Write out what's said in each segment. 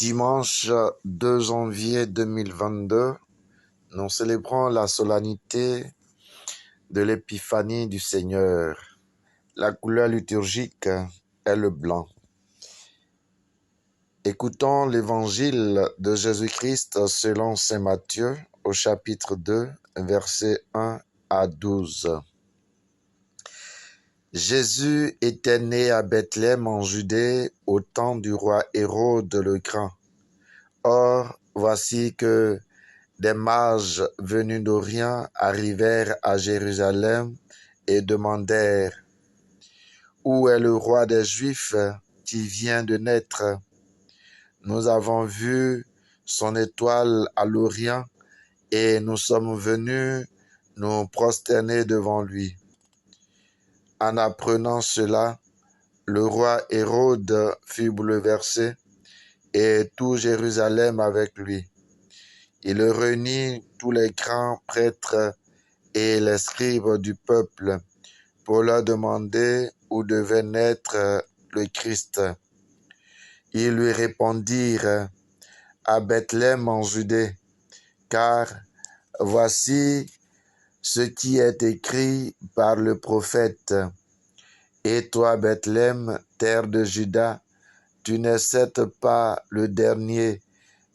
Dimanche 2 janvier 2022, nous célébrons la solennité de l'épiphanie du Seigneur. La couleur liturgique est le blanc. Écoutons l'évangile de Jésus-Christ selon saint Matthieu au chapitre 2, versets 1 à 12. Jésus était né à Bethléem en Judée au temps du roi Hérode le Grand. Or, voici que des mages venus d'Orient arrivèrent à Jérusalem et demandèrent: Où est le roi des Juifs qui vient de naître? Nous avons vu son étoile à l'Orient et nous sommes venus nous prosterner devant lui. En apprenant cela, le roi Hérode fut bouleversé et tout Jérusalem avec lui. Il réunit tous les grands prêtres et les scribes du peuple pour leur demander où devait naître le Christ. Ils lui répondirent: à Bethléem en Judée, car voici ce qui est écrit par le prophète. Et toi, Bethléem, terre de Juda, tu n'es certes pas le dernier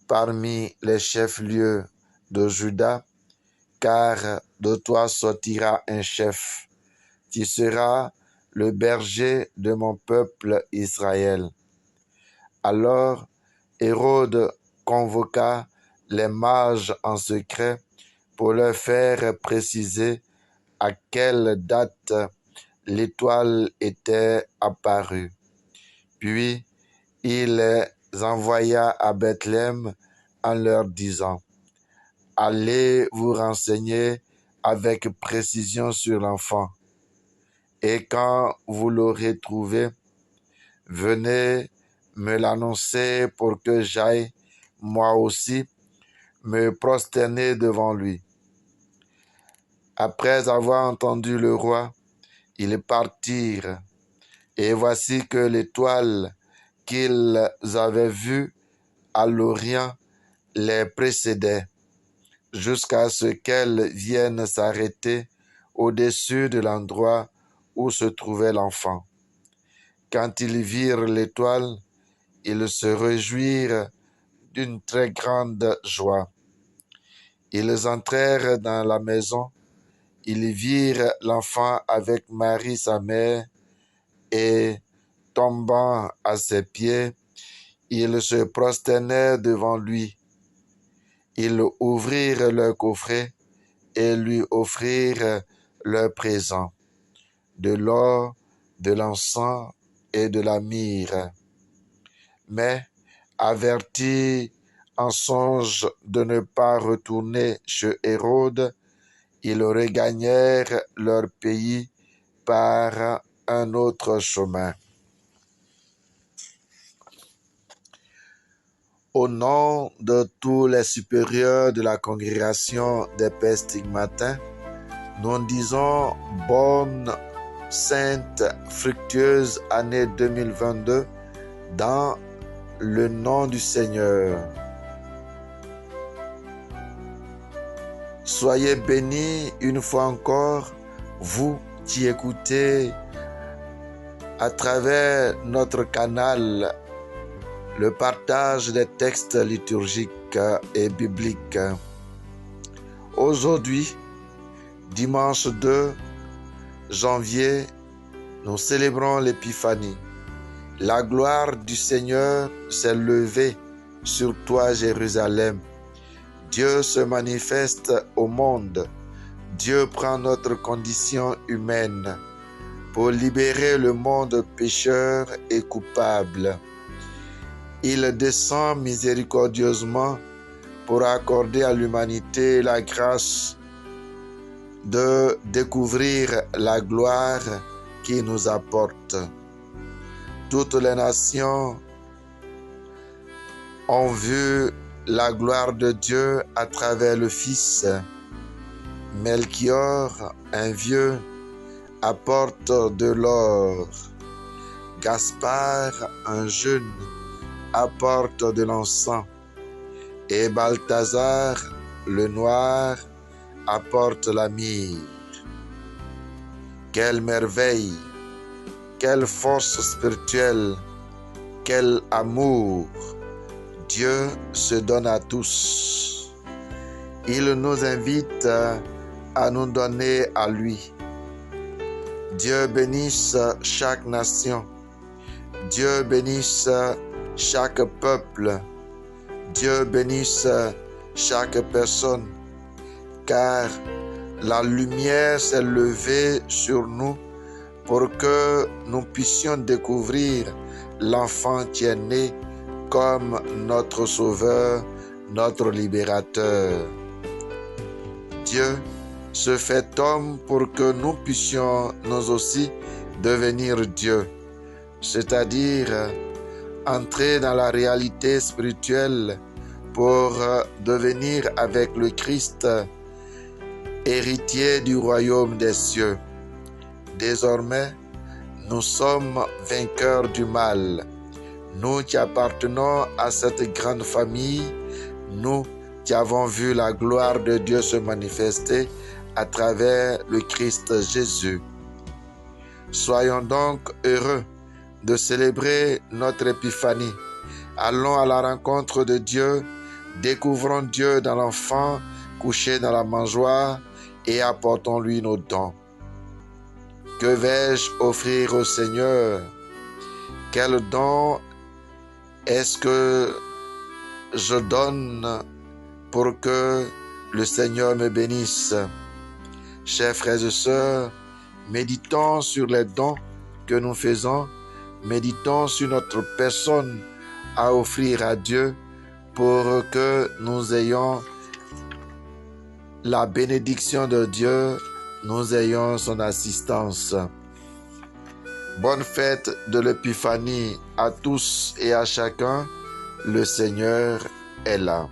parmi les chefs-lieux de Juda, car de toi sortira un chef, qui sera le berger de mon peuple Israël. Alors Hérode convoqua les mages en secret pour leur faire préciser à quelle date l'étoile était apparue. Puis il les envoya à Bethléem en leur disant: Allez vous renseigner avec précision sur l'enfant, et quand vous l'aurez trouvé, venez me l'annoncer pour que j'aille, moi aussi, me prosterner devant lui. Après avoir entendu le roi, ils partirent, et voici que l'étoile qu'ils avaient vue à l'Orient les précédait, jusqu'à ce qu'elle vienne s'arrêter au-dessus de l'endroit où se trouvait l'enfant. Quand ils virent l'étoile, ils se réjouirent d'une très grande joie. Ils entrèrent dans la maison, ils virent l'enfant avec Marie sa mère, et, tombant à ses pieds, ils se prosternèrent devant lui. Ils ouvrirent leur coffret et lui offrirent leurs présents, de l'or, de l'encens et de la myrrhe. Mais, avertis en songe de ne pas retourner chez Hérode, ils regagnèrent leur pays par un autre chemin. Au nom de tous les supérieurs de la congrégation des Pères Stigmatins, nous disons bonne, sainte, fructueuse année 2022 dans le nom du Seigneur. Soyez bénis une fois encore, vous qui écoutez à travers notre canal le partage des textes liturgiques et bibliques. Aujourd'hui, dimanche 2 janvier, nous célébrons l'épiphanie. La gloire du Seigneur s'est levée sur toi, Jérusalem. Dieu se manifeste au monde. Dieu prend notre condition humaine pour libérer le monde pécheur et coupable. Il descend miséricordieusement pour accorder à l'humanité la grâce de découvrir la gloire qu'il nous apporte. Toutes les nations ont vu la gloire de Dieu à travers le Fils. Melchior, un vieux, apporte de l'or. Gaspard, un jeune, apporte de l'encens et Balthazar, le noir, apporte la myrrhe. Quelle merveille, quelle force spirituelle, quel amour Dieu se donne à tous. Il nous invite à nous donner à lui. Dieu bénisse chaque nation. Dieu bénisse chaque peuple. Dieu bénisse chaque personne. Car la lumière s'est levée sur nous pour que nous puissions découvrir l'enfant qui est né comme notre Sauveur, notre Libérateur. Dieu se fait homme pour que nous puissions nous aussi devenir Dieu, c'est-à-dire entrer dans la réalité spirituelle pour devenir avec le Christ héritier du royaume des cieux. Désormais, nous sommes vainqueurs du mal. Nous qui appartenons à cette grande famille, nous qui avons vu la gloire de Dieu se manifester à travers le Christ Jésus. Soyons donc heureux de célébrer notre Épiphanie. Allons à la rencontre de Dieu, découvrons Dieu dans l'enfant couché dans la mangeoire et apportons-lui nos dons. Que vais-je offrir au Seigneur? Quel don est-ce que je donne pour que le Seigneur me bénisse? Chers frères et sœurs, méditons sur les dons que nous faisons, méditons sur notre personne à offrir à Dieu pour que nous ayons la bénédiction de Dieu, nous ayons son assistance. Bonne fête de l'Épiphanie à tous et à chacun. Le Seigneur est là.